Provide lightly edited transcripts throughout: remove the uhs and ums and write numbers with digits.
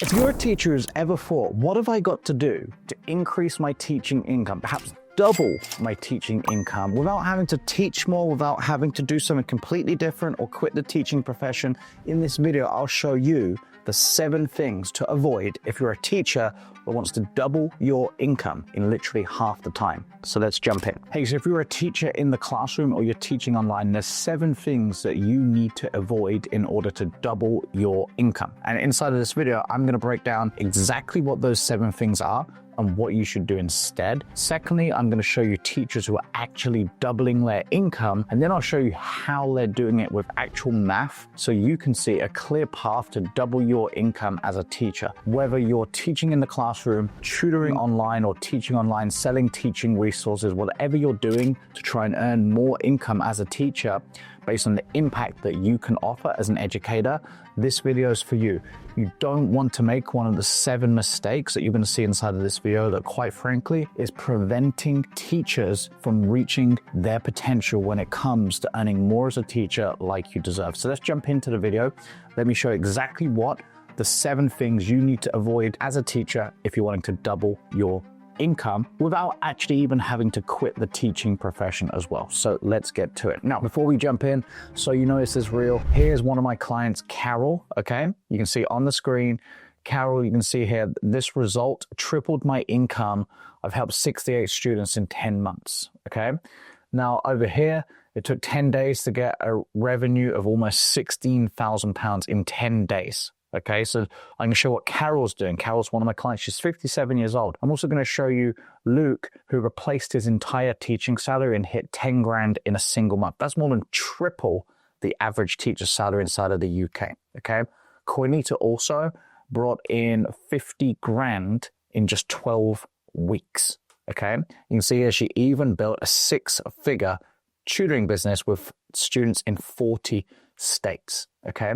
If you're a teacher who's ever thought, what have I got to do to increase my teaching income, perhaps double my teaching income without having to teach more, without having to do something completely different or quit the teaching profession, in this video, I'll show you the 7 things to avoid if you're a teacher that wants to double your income in literally half the time. So let's jump in. Hey, so if you're a teacher in the classroom or you're teaching online, there's 7 things that you need to avoid in order to double your income. And inside of this video, I'm going to break down exactly what those 7 things are and what you should do instead. Secondly, I'm going to show you teachers who are actually doubling their income, and then I'll show you how they're doing it with actual math so you can see a clear path to double your income as a teacher. Whether you're teaching in the classroom, tutoring online, or teaching online, selling teaching resources, whatever you're doing to try and earn more income as a teacher based on the impact that you can offer as an educator, this video is for you. You don't want to make one of the 7 mistakes that you're going to see inside of this video that, quite frankly, is preventing teachers from reaching their potential when it comes to earning more as a teacher like you deserve. So let's jump into the video. Let me show you exactly what the 7 things you need to avoid as a teacher if you're wanting to double your income without actually even having to quit the teaching profession as well. So let's get to it. Now, before we jump in, so you know this is real, here's one of my clients, Carol, okay? You can see on the screen, Carol, you can see here, this result tripled my income. I've helped 68 students in 10 months, okay? Now over here, it took 10 days to get a revenue of almost £16,000 in 10 days. Okay, so I'm going to show what Carol's doing. Carol's one of my clients. She's 57 years old. I'm also going to show you Luke, who replaced his entire teaching salary and hit 10 grand in a single month. That's more than triple the average teacher salary inside of the UK. Okay, Cornita also brought in 50 grand in just 12 weeks. Okay, you can see here she even built a 6-figure tutoring business with students in 40 states. Okay.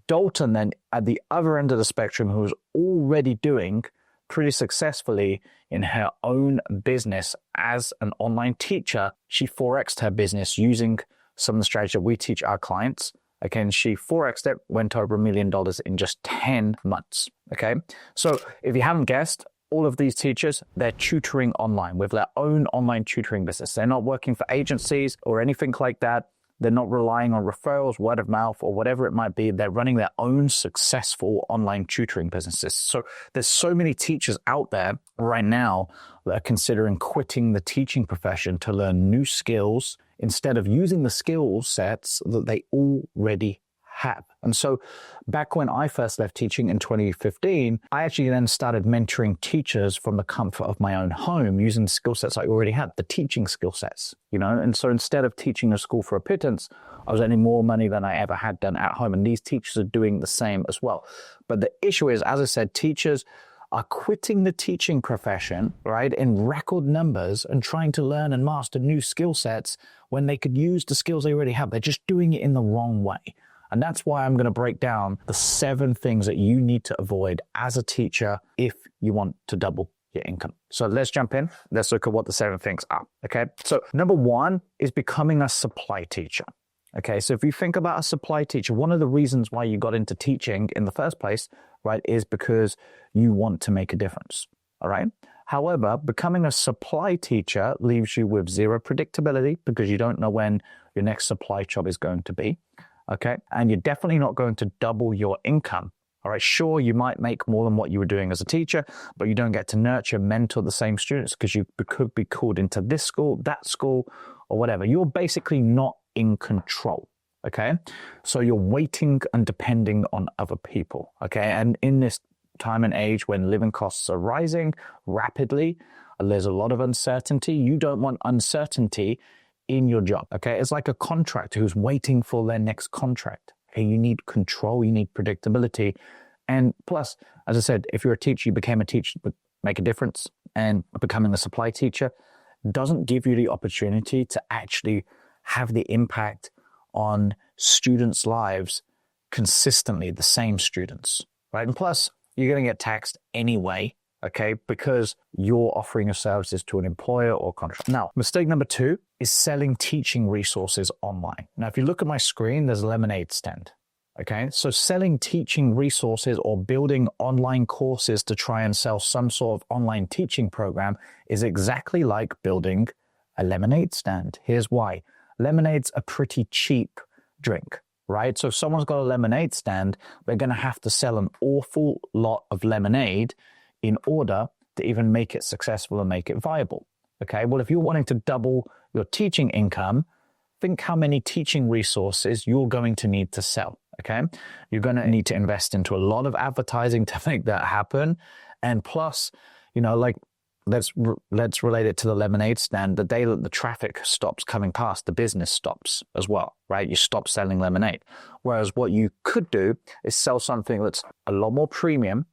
Dalton then at the other end of the spectrum, who was already doing pretty successfully in her own business as an online teacher, she 4x'd her business using some of the strategies that we teach our clients. Okay, and she 4x'd it, went over $1 million in just 10 months. Okay, so if you haven't guessed, all of these teachers, they're tutoring online with their own online tutoring business. They're not working for agencies or anything like that. They're not relying on referrals, word of mouth, or whatever it might be. They're running their own successful online tutoring businesses. So there's so many teachers out there right now that are considering quitting the teaching profession to learn new skills instead of using the skill sets that they already have. And so back when I first left teaching in 2015, I actually then started mentoring teachers from the comfort of my own home using the skill sets I already had, the teaching skill sets, you know? And so instead of teaching a school for a pittance, I was earning more money than I ever had done at home. And these teachers are doing the same as well. But the issue is, as I said, teachers are quitting the teaching profession, right, in record numbers and trying to learn and master new skill sets when they could use the skills they already have. They're just doing it in the wrong way. And that's why I'm going to break down the 7 things that you need to avoid as a teacher if you want to double your income. So let's jump in. Let's look at what the 7 things are. Okay. So number 1 is becoming a supply teacher. Okay. So if you think about a supply teacher, one of the reasons why you got into teaching in the first place, right, is because you want to make a difference. All right. However, becoming a supply teacher leaves you with 0 predictability because you don't know when your next supply job is going to be. Okay. And you're definitely not going to double your income. All right. Sure, you might make more than what you were doing as a teacher, but you don't get to nurture, mentor the same students because you could be called into this school, that school, or whatever. You're basically not in control. Okay. So you're waiting and depending on other people. Okay. And in this time and age when living costs are rising rapidly, there's a lot of uncertainty. You don't want uncertainty in your job. Okay. It's like a contractor who's waiting for their next contract. Okay. You need control, you need predictability. And plus, as I said, if you're a teacher, you became a teacher to make a difference, and becoming a supply teacher doesn't give you the opportunity to actually have the impact on students' lives consistently, the same students, right? And plus, you're going to get taxed anyway, okay, because you're offering your services to an employer or contract. Now, mistake number 2 is selling teaching resources online. Now, if you look at my screen, there's a lemonade stand, Okay, so selling teaching resources or building online courses to try and sell some sort of online teaching program is exactly like building a lemonade stand. Here's why. Lemonade's a pretty cheap drink, right? So if someone's got a lemonade stand, they're going to have to sell an awful lot of lemonade in order to even make it successful and make it viable. Okay, well, if you're wanting to double your teaching income, think how many teaching resources you're going to need to sell. Okay, you're going to need to invest into a lot of advertising to make that happen. And plus, you know, like let's relate it to the lemonade stand. The day that the traffic stops coming past, the business stops as well, right? You stop selling lemonade. Whereas what you could do is sell something that's a lot more premium,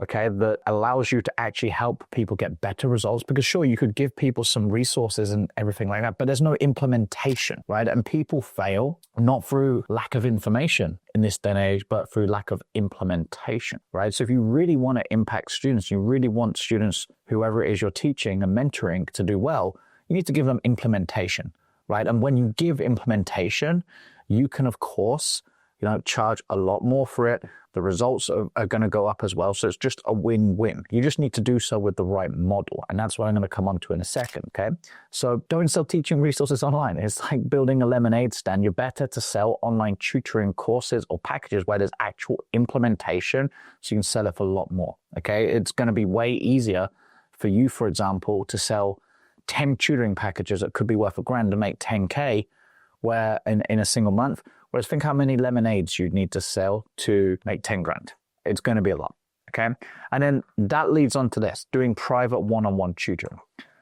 okay, that allows you to actually help people get better results. Because sure, you could give people some resources and everything like that, but there's no implementation, right? And people fail not through lack of information in this day and age, but through lack of implementation, right? So if you really want to impact students, you really want students, whoever it is you're teaching and mentoring, to do well, you need to give them implementation, right? And when you give implementation, you can, of course, you know, charge a lot more for it. The results are going to go up as well. So it's just a win-win. You just need to do so with the right model. And that's what I'm going to come on to in a second, okay? So don't sell teaching resources online. It's like building a lemonade stand. You're better to sell online tutoring courses or packages where there's actual implementation so you can sell it for a lot more, okay? It's going to be way easier for you, for example, to sell 10 tutoring packages that could be worth $1,000 to make 10K where in a single month. Whereas think how many lemonades you'd need to sell to make 10 grand. It's going to be a lot, okay? And then that leads on to this, doing private one-on-one tutoring.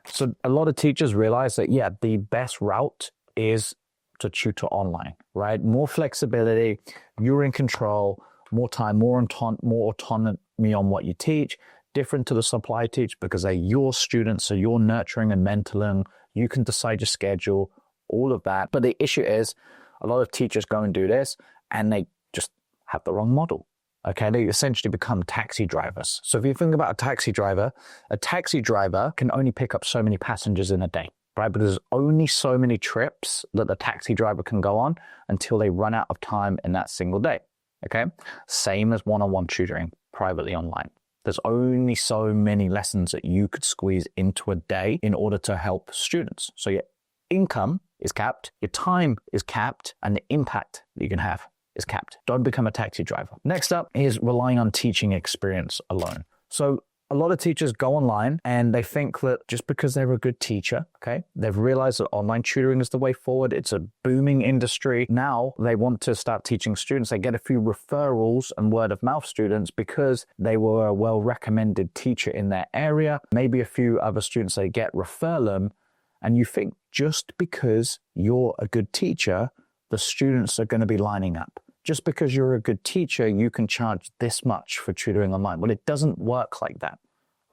So a lot of teachers realize that, yeah, the best route is to tutor online, right? More flexibility, you're in control, more time, more autonomy on what you teach, different to the supply teach because they're your students, so you're nurturing and mentoring, you can decide your schedule, all of that. But the issue is, a lot of teachers go and do this and they just have the wrong model. Okay, they essentially become taxi drivers. So if you think about a taxi driver can only pick up so many passengers in a day, right? But there's only so many trips that the taxi driver can go on until they run out of time in that single day. Okay, same as one-on-one tutoring privately online. There's only so many lessons that you could squeeze into a day in order to help students. So your income is capped, your time is capped, and the impact that you can have is capped. Don't become a taxi driver. Next up is relying on teaching experience alone. So a lot of teachers go online and they think that just because they're a good teacher, okay, they've realized that online tutoring is the way forward. It's a booming industry. Now they want to start teaching students. They get a few referrals and word of mouth students because they were a well-recommended teacher in their area. Maybe a few other students they get refer them. And you think just because you're a good teacher, the students are going to be lining up. Just because you're a good teacher, you can charge this much for tutoring online. Well, it doesn't work like that,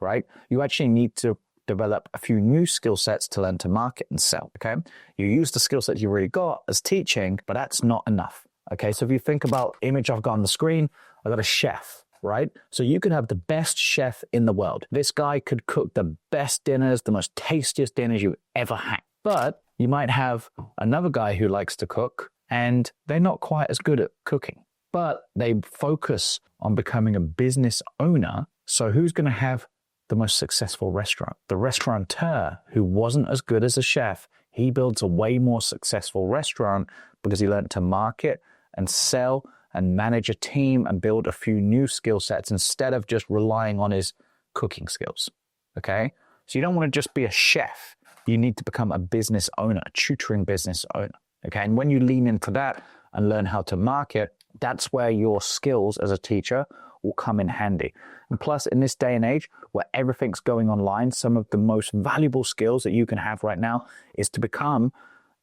right? You actually need to develop a few new skill sets to learn to market and sell, okay? You use the skill sets you already got as teaching, but that's not enough, okay? So if you think about the image I've got on the screen, I've got a chef, right? So you could have the best chef in the world. This guy could cook the best dinners, the most tastiest dinners you've ever had. But you might have another guy who likes to cook and they're not quite as good at cooking, but they focus on becoming a business owner. So who's going to have the most successful restaurant? The restaurateur who wasn't as good as a chef, he builds a way more successful restaurant because he learned to market and sell and manage a team and build a few new skill sets instead of just relying on his cooking skills, okay? So you don't want to just be a chef. You need to become a business owner, a tutoring business owner, okay? And when you lean into that and learn how to market, that's where your skills as a teacher will come in handy. And plus, in this day and age where everything's going online, some of the most valuable skills that you can have right now is to become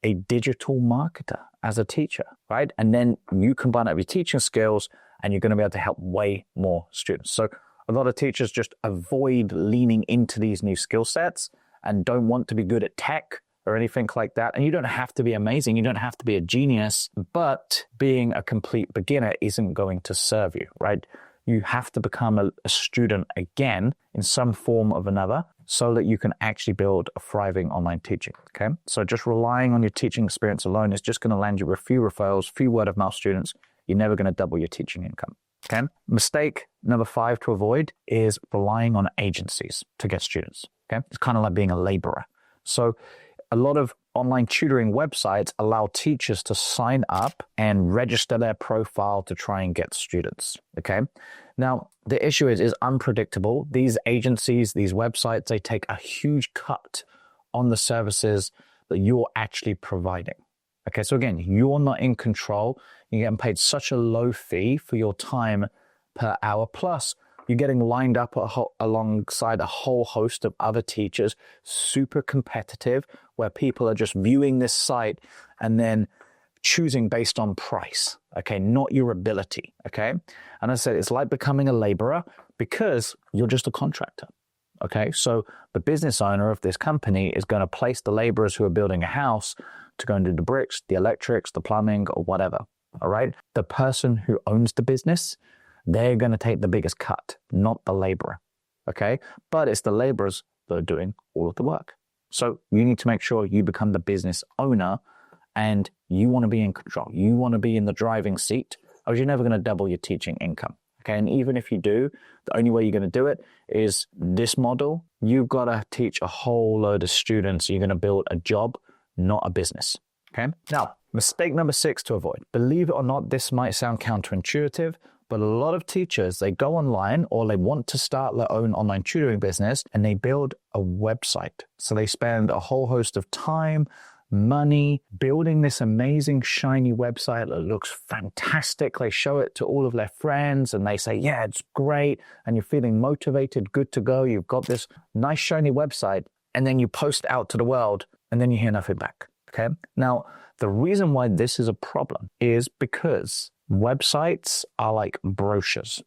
a digital marketer as a teacher, right? And then you combine it with your teaching skills and you're going to be able to help way more students. So a lot of teachers just avoid leaning into these new skill sets and don't want to be good at tech or anything like that. And you don't have to be amazing. You don't have to be a genius, but being a complete beginner isn't going to serve you, right? You have to become a student again in some form of another so that you can actually build a thriving online teaching, okay? So just relying on your teaching experience alone is just going to land you with a few referrals, few word of mouth students. you're never going to double your teaching income. Okay. Mistake number 5 to avoid is relying on agencies to get students. Okay. It's kind of like being a laborer. So a lot of online tutoring websites allow teachers to sign up and register their profile to try and get students. Okay. Now, the issue is unpredictable. These agencies, these websites, they take a huge cut on the services that you're actually providing. Okay, so again, you're not in control. You're getting paid such a low fee for your time per hour. Plus, you're getting lined up alongside a whole host of other teachers, super competitive, where people are just viewing this site and then choosing based on price, okay, not your ability, okay? And I said, it's like becoming a laborer because you're just a contractor, okay? So the business owner of this company is going to place the laborers who are building a house to go and do the bricks, the electrics, the plumbing, or whatever, all right? The person who owns the business, they're going to take the biggest cut, not the laborer, okay? But it's the laborers that are doing all of the work. So you need to make sure you become the business owner and you want to be in control. You want to be in the driving seat, or you're never going to double your teaching income, okay? And even if you do, the only way you're going to do it is this model. You've got to teach a whole load of students. You're going to build a job, not a business, okay? Now, mistake number 6 to avoid. Believe it or not, this might sound counterintuitive, but a lot of teachers, they go online or they want to start their own online tutoring business and they build a website. So they spend a whole host of time, money, building this amazing shiny website that looks fantastic. They show it to all of their friends and they say, yeah, it's great. And you're feeling motivated, good to go. You've got this nice shiny website, and then you post it out to the world and then you hear nothing back, okay? Now, the reason why this is a problem is because websites are like brochures,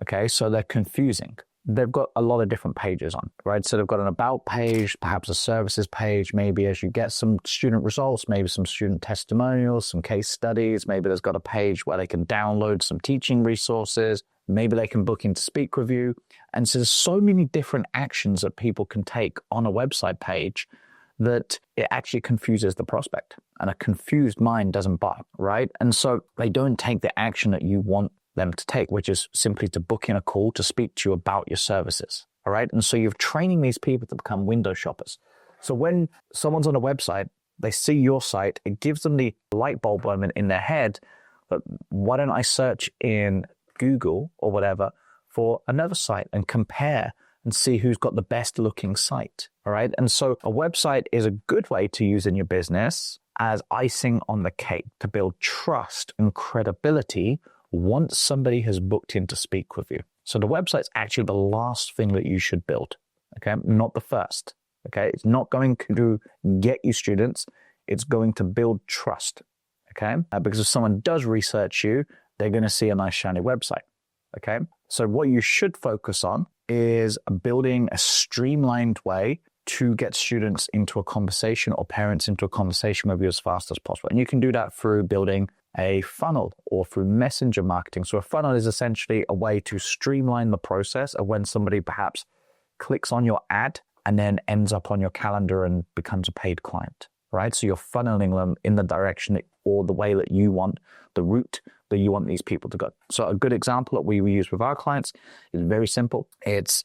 okay? So they're confusing. They've got a lot of different pages on, right? So they've got an about page, perhaps a services page, maybe as you get some student results, maybe some student testimonials, some case studies, maybe there's got a page where they can download some teaching resources, maybe they can book in to speak with you. And so there's so many different actions that people can take on a website page that it actually confuses the prospect, and a confused mind doesn't buy, right? And so they don't take the action that you want them to take, which is simply to book in a call to speak to you about your services, all right? And so you're training these people to become window shoppers. So when someone's on a website, they see your site, it gives them the light bulb moment in their head that why don't I search in Google or whatever for another site and compare and see who's got the best looking site, all right? And so a website is a good way to use in your business as icing on the cake to build trust and credibility once somebody has booked in to speak with you. So the website's actually the last thing that you should build, okay? Not the first, okay? It's not going to get you students. It's going to build trust, okay? Because if someone does research you, they're going to see a nice shiny website, okay? So what you should focus on is building a streamlined way to get students into a conversation or parents into a conversation with you as fast as possible. And you can do that through building a funnel or through messenger marketing. So a funnel is essentially a way to streamline the process of when somebody perhaps clicks on your ad and then ends up on your calendar and becomes a paid client, right? So you're funneling them in the direction or the way that you want, the route that you want these people to go. So a good example that we use with our clients is very simple. It's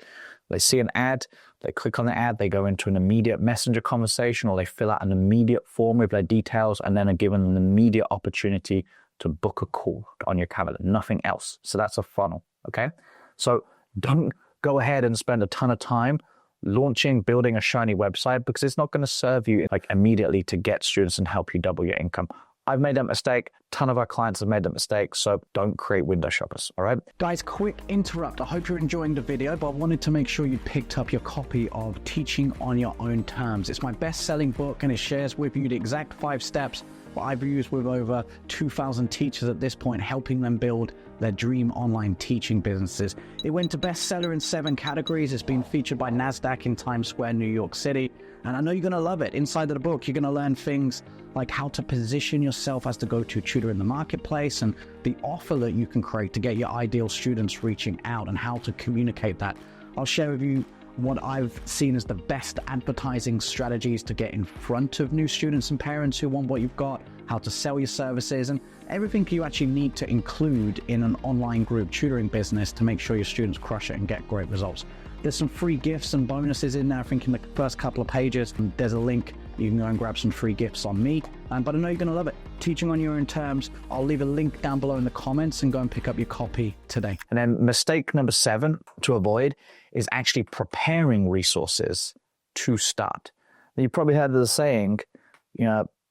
they see an ad, they click on the ad, they go into an immediate messenger conversation, or they fill out an immediate form with their details and then are given an immediate opportunity to book a call on your calendar, nothing else. So that's a funnel, okay? So don't go ahead and spend a ton of time building a shiny website, because it's not going to serve you like immediately to get students and help you double your income. I've made that mistake. A ton of our clients have made that mistake. So don't create window shoppers. All right. Guys, quick interrupt. I hope you're enjoying the video, but I wanted to make sure you picked up your copy of Teaching on Your Own Terms. It's my best-selling book, and it shares with you the exact 5 steps that I've used with over 2,000 teachers at this point, helping them build their dream online teaching businesses. It went to bestseller in 7 categories. It's been featured by NASDAQ in Times Square, New York City. And I know you're going to love it. Inside of the book, you're going to learn things like how to position yourself as the go-to tutor in the marketplace and the offer that you can create to get your ideal students reaching out and how to communicate that. I'll share with you what I've seen as the best advertising strategies to get in front of new students and parents who want what you've got, how to sell your services, and everything you actually need to include in an online group tutoring business to make sure your students crush it and get great results. There's some free gifts and bonuses in there. I think in the first couple of pages, there's a link. You can go and grab some free gifts on me, but I know you're going to love it. Teaching on your own terms. I'll leave a link down below in the comments and go and pick up your copy today. And then mistake number 7 to avoid is actually preparing resources to start. Now, you probably heard the saying,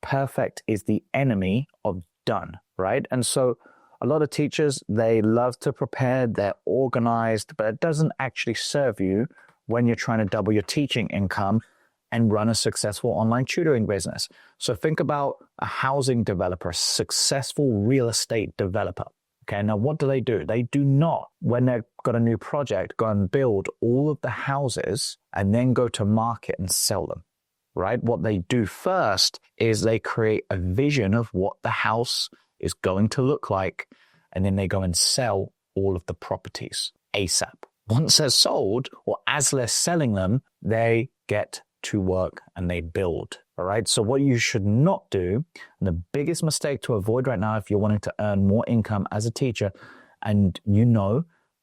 perfect is the enemy of done, right? And so a lot of teachers, they love to prepare, they're organized, but it doesn't actually serve you when you're trying to double your teaching income and run a successful online tutoring business. So think about a housing developer, a successful real estate developer. Okay, now what do? They do not, when they've got a new project, go and build all of the houses and then go to market and sell them, right? What they do first is they create a vision of what the house is going to look like, and then they go and sell all of the properties ASAP. Once they're sold, or as they're selling them, they get to work and they build. All right. So what you should not do, and the biggest mistake to avoid right now if you're wanting to earn more income as a teacher, and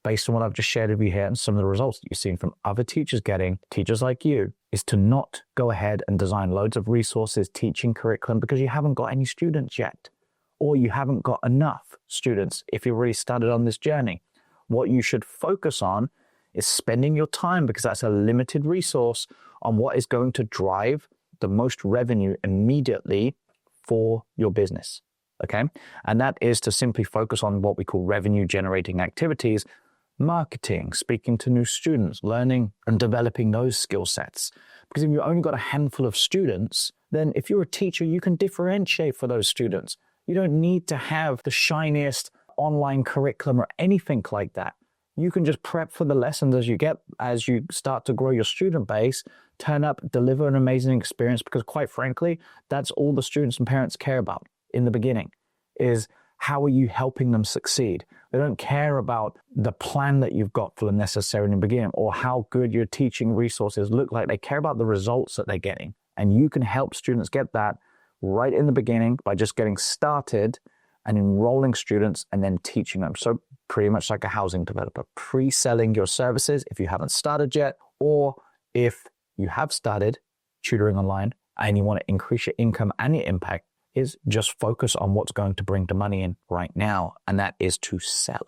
based on what I've just shared with you here and some of the results that you've seen from other teachers getting, teachers like you, is to not go ahead and design loads of resources, teaching curriculum, because you haven't got any students yet, or you haven't got enough students if you've already started on this journey. What you should focus on is spending your time, because that's a limited resource, on what is going to drive the most revenue immediately for your business, okay? And that is to simply focus on what we call revenue generating activities, marketing, speaking to new students, learning and developing those skill sets. Because if you've only got a handful of students, then if you're a teacher, you can differentiate for those students. You don't need to have the shiniest online curriculum or anything like that. You can just prep for the lessons as you start to grow your student base, turn up, deliver an amazing experience, because quite frankly, that's all the students and parents care about in the beginning, is how are you helping them succeed? They don't care about the plan that you've got for them necessarily in the beginning, or how good your teaching resources look like. They care about the results that they're getting. And you can help students get that right in the beginning by just getting started and enrolling students and then teaching them. So pretty much like a housing developer, pre-selling your services if you haven't started yet, or if you have started tutoring online and you want to increase your income and your impact, is just focus on what's going to bring the money in right now, and that is to sell,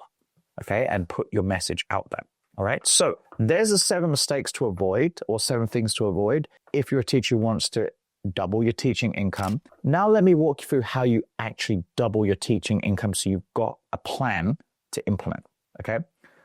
okay, and put your message out there. All right, so there's the 7 mistakes to avoid, or 7 things to avoid if you're a teacher who wants to double your teaching income. Now let me walk you through how you actually double your teaching income so you've got a plan to implement, okay?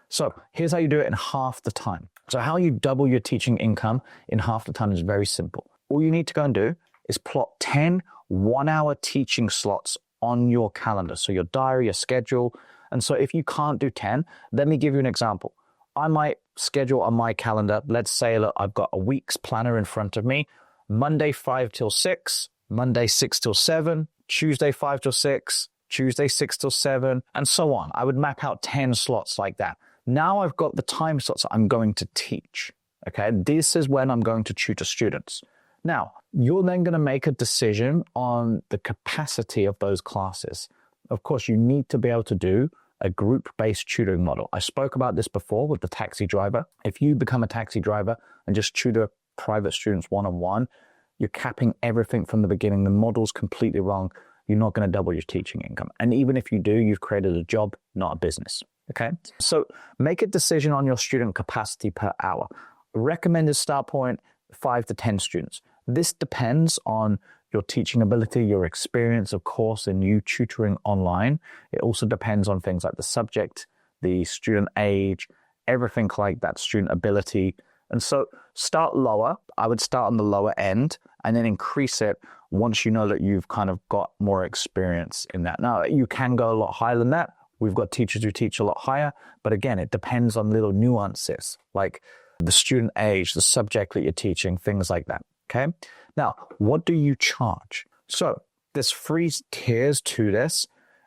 So here's how you do it in half the time. So how you double your teaching income in half the time is very simple. All you need to go and do is plot 10 one-hour teaching slots on your calendar. So your diary, your schedule. And so if you can't do 10, let me give you an example. I might schedule on my calendar, let's say look, I've got a week's planner in front of me, Monday 5 till 6, Monday 6 till 7, Tuesday 5 till 6, Tuesday 6 till 7, and so on. I would map out 10 slots like that. Now I've got the time slots I'm going to teach, okay? This is when I'm going to tutor students. Now, you're then going to make a decision on the capacity of those classes. Of course, you need to be able to do a group-based tutoring model. I spoke about this before with the taxi driver. If you become a taxi driver and just tutor private students one-on-one, you're capping everything from the beginning. The model's completely wrong. You're not going to double your teaching income. And even if you do, you've created a job, not a business. Okay? So make a decision on your student capacity per hour. Recommended start point, 5 to 10 students. This depends on your teaching ability, your experience, of course, in you tutoring online. It also depends on things like the subject, the student age, everything like that, student ability. And so start lower. I would start on the lower end and then increase it once you know that you've kind of got more experience in that. Now, you can go a lot higher than that. We've got teachers who teach a lot higher, but again, it depends on little nuances like the student age, the subject that you're teaching, things like that, okay? Now, what do you charge? So there's 3 tiers to this,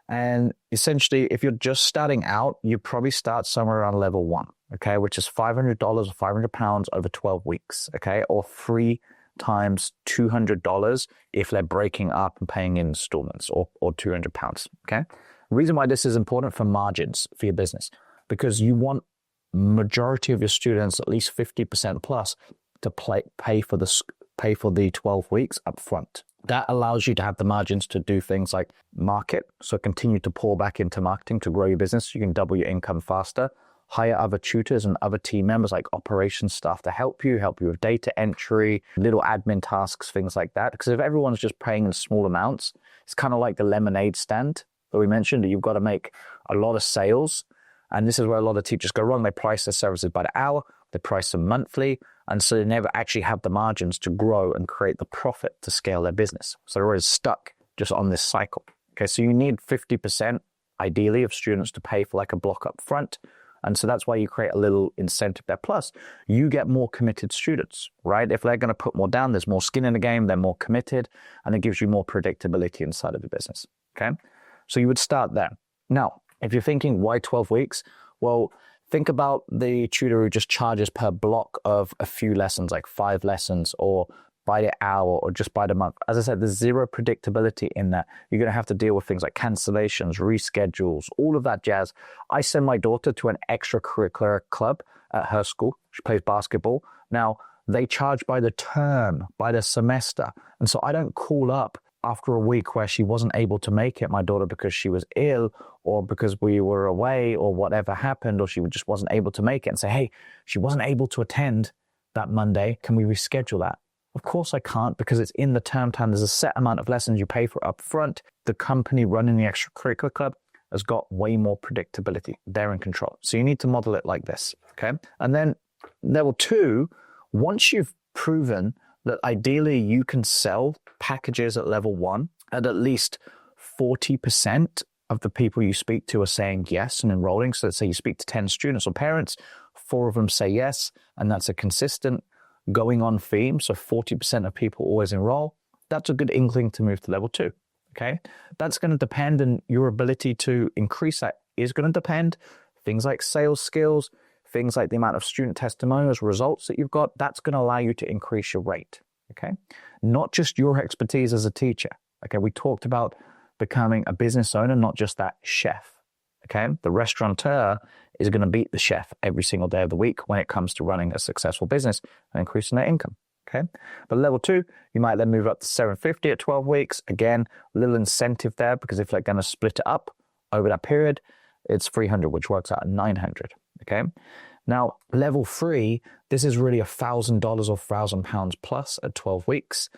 and essentially, if you're just starting out, you probably start somewhere around level 1, okay, which is $500 or £500 over 12 weeks, okay, or free times $200 if they're breaking up and paying in installments, or £200, okay? The reason why this is important for margins for your business, because you want majority of your students, at least 50% plus, to pay for the 12 weeks up front. That allows you to have the margins to do things like market, so continue to pour back into marketing to grow your business. You can double your income faster. Hire other tutors and other team members like operations staff to help you with data entry, little admin tasks, things like that. Because if everyone's just paying in small amounts, it's kind of like the lemonade stand that we mentioned, that you've got to make a lot of sales. And this is where a lot of teachers go wrong. They price their services by the hour, they price them monthly, and so they never actually have the margins to grow and create the profit to scale their business. So they're always stuck just on this cycle. Okay, so you need 50% ideally of students to pay for like a block up front. And so that's why you create a little incentive there. Plus, you get more committed students, right? If they're going to put more down, there's more skin in the game, they're more committed, and it gives you more predictability inside of the business, okay? So you would start there. Now, if you're thinking, why 12 weeks? Well, think about the tutor who just charges per block of a few lessons, like 5 lessons, or by the hour, or just by the month. As I said, there's zero predictability in that. You're going to have to deal with things like cancellations, reschedules, all of that jazz. I send my daughter to an extracurricular club at her school. She plays basketball. Now, they charge by the term, by the semester. And so I don't call up after a week where she wasn't able to make it, my daughter, because she was ill, or because we were away, or whatever happened, or she just wasn't able to make it, and say, hey, she wasn't able to attend that Monday. Can we reschedule that? Of course I can't, because it's in the term time. There's a set amount of lessons you pay for up front. The company running the extracurricular club has got way more predictability. They're in control. So you need to model it like this, okay? And then level 2, once you've proven that ideally you can sell packages at level 1 at least 40% of the people you speak to are saying yes and enrolling. So let's say you speak to 10 students or parents, 4 of them say yes, and that's a consistent going on theme. So 40% of people always enroll. That's a good inkling to move to level 2. Okay. That's going to depend, and your ability to increase that is going to depend. Things like sales skills, things like the amount of student testimonials, results that you've got, that's going to allow you to increase your rate. Okay. Not just your expertise as a teacher. Okay. We talked about becoming a business owner, not just that chef. Okay. The restaurateur is going to beat the chef every single day of the week when it comes to running a successful business and increasing their income. Okay. But level 2, you might then move up to 750 at 12 weeks. Again, a little incentive there, because if they're going to split it up over that period, it's 300, which works out at 900. Okay. Now, level 3, this is really $1,000 or £1,000 plus at 12 weeks.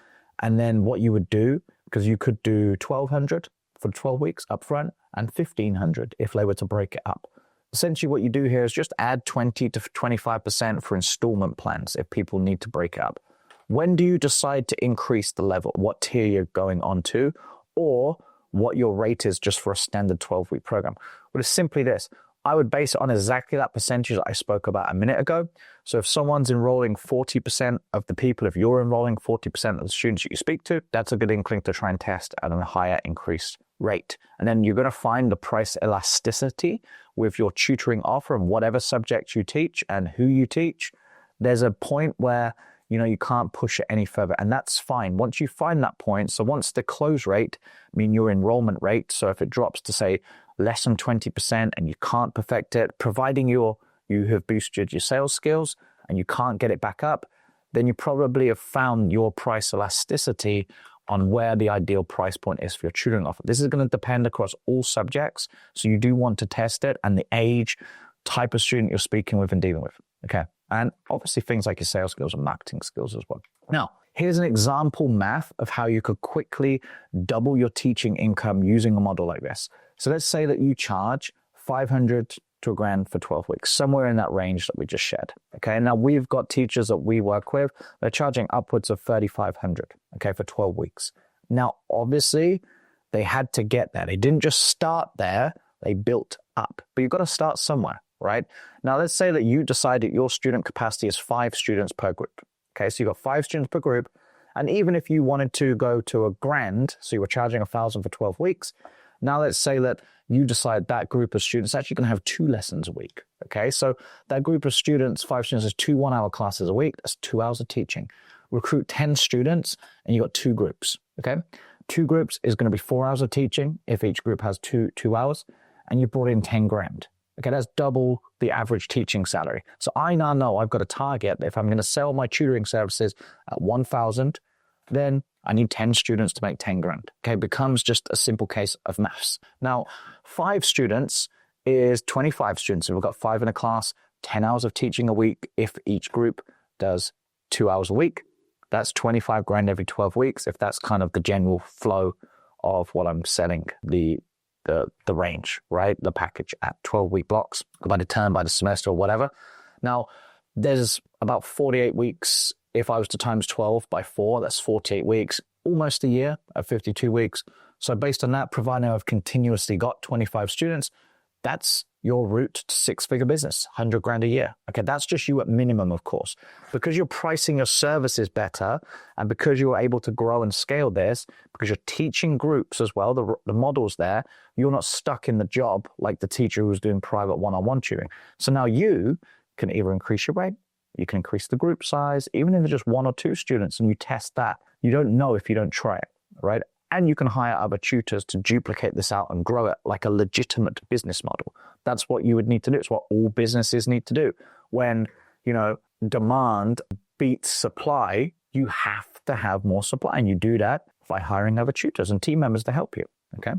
And then what you would do, because you could do 1,200 for 12 weeks up front and 1,500 if they were to break it up. Essentially, what you do here is just add 20 to 25% for installment plans if people need to break it up. When do you decide to increase the level? What tier you're going on to, or what your rate is just for a standard 12-week program? Well, it's simply this. I would base it on exactly that percentage that I spoke about a minute ago. So if someone's enrolling 40% of the people, if you're enrolling 40% of the students that you speak to, that's a good inkling to try and test at a higher increased rate. And then you're going to find the price elasticity with your tutoring offer and whatever subject you teach and who you teach. There's a point where you can't push it any further, and that's fine. Once you find that point, so once the close rate, your enrollment rate, so if it drops to say less than 20% and you can't perfect it, providing you have boosted your sales skills and you can't get it back up, then you probably have found your price elasticity on where the ideal price point is for your tutoring offer. This is going to depend across all subjects, so you do want to test it and the age, type of student you're speaking with and dealing with. Okay. And obviously things like your sales skills and marketing skills as well. Now, here's an example math of how you could quickly double your teaching income using a model like this. So let's say that you charge 500 to $1,000 for 12 weeks, somewhere in that range that we just shared. Okay. Now we've got teachers that we work with, they're charging upwards of 3,500, okay, for 12 weeks. Now, obviously they had to get there. They didn't just start there, they built up, but you've got to start somewhere. Right? Now, let's say that you decide that your student capacity is 5 students per group. Okay, so you've got 5 students per group. And even if you wanted to go to $1,000, so you were charging 1,000 for 12 weeks, now let's say that you decide that group of students is actually going to have 2 lessons a week. Okay, so that group of students, 5 students, is 2 one-hour classes a week. That's 2 hours of teaching. recruit 10 students and you got 2 groups, okay? 2 groups is going to be 4 hours of teaching if each group has two hours, and you brought in 10 grand. Okay, that's double the average teaching salary. So I now know I've got a target that if I'm going to sell my tutoring services at 1,000, then I need 10 students to make 10 grand. Okay, it becomes just a simple case of maths. Now, 5 students is 25 students. So we've got 5 in a class, 10 hours of teaching a week. If each group does 2 hours a week, that's 25 grand every 12 weeks. If that's kind of the general flow of what I'm selling the range, right? The package at 12-week blocks by the term, by the semester or whatever. Now, there's about 48 weeks. If I was to times 12 by 4, that's 48 weeks, almost a year at 52 weeks. So based on that, providing I've continuously got 25 students, that's your route to 6-figure business, 100 grand a year. Okay, that's just you at minimum, of course. Because you're pricing your services better and because you're able to grow and scale this, because you're teaching groups as well, the model's there, you're not stuck in the job like the teacher who's doing private one-on-one tutoring. So now you can either increase your rate, you can increase the group size, even if it's just 1 or 2 students and you test that. You don't know if you don't try it, right? And you can hire other tutors to duplicate this out and grow it like a legitimate business model. That's what you would need to do. It's what all businesses need to do. When, demand beats supply, you have to have more supply. And you do that by hiring other tutors and team members to help you, okay?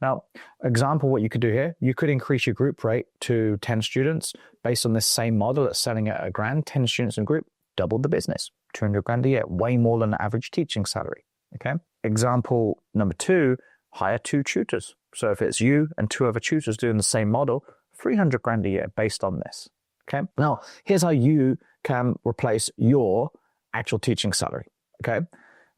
Now, example, what you could do here, you could increase your group rate to 10 students based on this same model that's selling at $1,000, 10 students in group, double the business, 200 grand a year, way more than the average teaching salary, okay? Example number 2, hire 2 tutors. So if it's you and 2 other tutors doing the same model, 300 grand a year based on this, okay? Now, here's how you can replace your actual teaching salary, okay?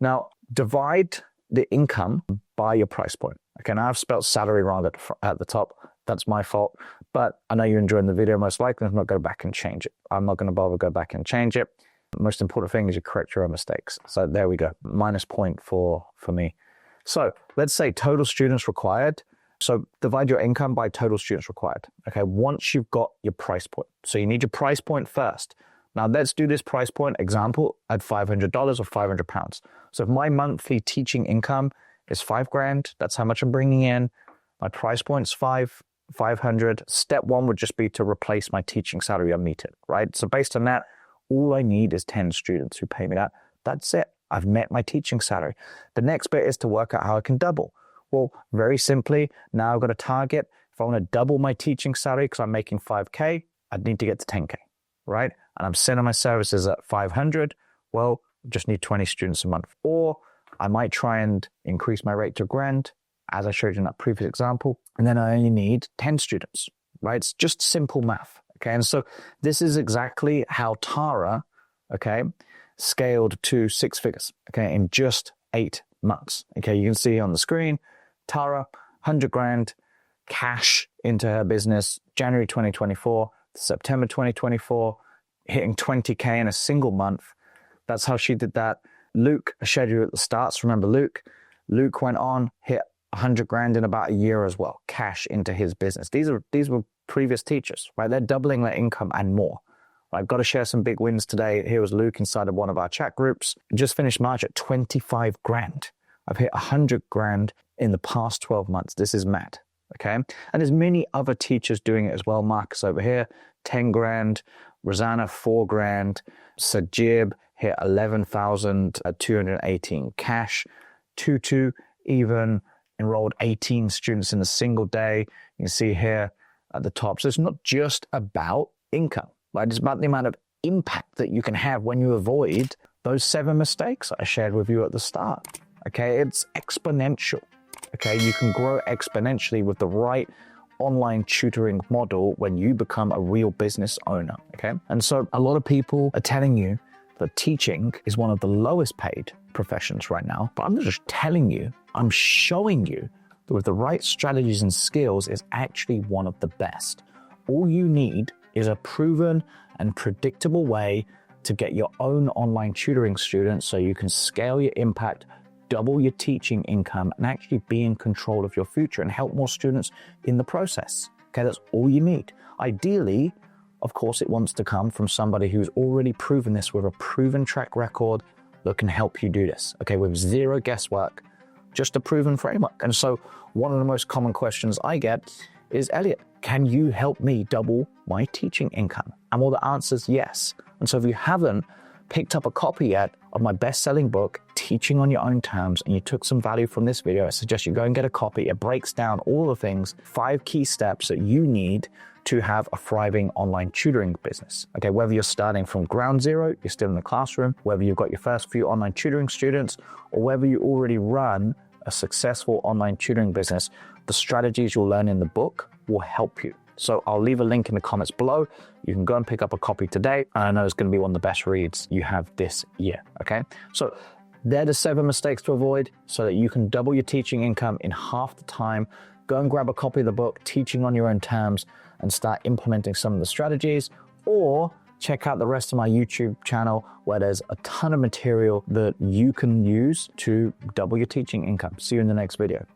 Now, divide the income by your price point. Okay, now I've spelled salary wrong at the top. That's my fault. But I know you're enjoying the video most likely. I'm not going to go back and change it. I'm not going to bother go back and change it. The most important thing is you correct your own mistakes. So there we go. -point for me. So let's say total students required. So divide your income by total students required. Okay, once you've got your price point. So you need your price point first. Now let's do this price point example at $500 or £500. So if my monthly teaching income is 5 grand, that's how much I'm bringing in. My price point's 500. Step 1 would just be to replace my teaching salary and meet it, right? So based on that, all I need is 10 students who pay me that. That's it. I've met my teaching salary. The next bit is to work out how I can double. Well, very simply, now I've got a target. If I want to double my teaching salary because I'm making 5K, I'd need to get to 10K, right? And I'm selling my services at 500. Well, just need 20 students a month. Or I might try and increase my rate to $1,000, as I showed you in that previous example, and then I only need 10 students, right? It's just simple math, okay? And so this is exactly how Tara, okay, scaled to 6 figures, okay, in just 8 months. Okay, you can see on the screen, Tara, 100 grand cash into her business, January 2024, September 2024, hitting 20K in a single month. That's how she did that. Luke, I showed you at the start. So remember Luke? Luke went on, hit 100 grand in about a year as well, cash into his business. These were previous teachers, right? They're doubling their income and more. I've got to share some big wins today. Here was Luke inside of one of our chat groups. Just finished March at 25 grand. I've hit 100 grand in the past 12 months. This is mad, okay? And there's many other teachers doing it as well. Marcus over here, 10 grand. Rosanna, 4 grand. Sajib hit 11,218 cash. Tutu even enrolled 18 students in a single day. You can see here at the top. So it's not just about income, right? It's about the amount of impact that you can have when you avoid those 7 mistakes I shared with you at the start. Okay, it's exponential. Okay, you can grow exponentially with the right online tutoring model when you become a real business owner. Okay, and so a lot of people are telling you that teaching is one of the lowest paid professions right now, but I'm not just telling you, I'm showing you that with the right strategies and skills is actually one of the best. All you need is a proven and predictable way to get your own online tutoring students so you can scale your impact, double your teaching income, and actually be in control of your future and help more students in the process. Okay, that's all you need. Ideally, of course, it wants to come from somebody who's already proven this with a proven track record that can help you do this, okay, with zero guesswork, just a proven framework. And so one of the most common questions I get is, Elliot, can you help me double my teaching income? And well, the answer is yes. And so if you haven't picked up a copy yet of my best-selling book, Teaching on Your Own Terms, and you took some value from this video, I suggest you go and get a copy. It breaks down all the things, 5 key steps that you need to have a thriving online tutoring business. Okay, whether you're starting from ground zero, you're still in the classroom, whether you've got your first few online tutoring students, or whether you already run a successful online tutoring business, the strategies you'll learn in the book will help you. So I'll leave a link in the comments below. You can go and pick up a copy today. And I know it's going to be one of the best reads you have this year, okay? So they're the 7 mistakes to avoid so that you can double your teaching income in half the time. Go and grab a copy of the book, Teaching on Your Own Terms, and start implementing some of the strategies, or check out the rest of my YouTube channel where there's a ton of material that you can use to double your teaching income. See you in the next video.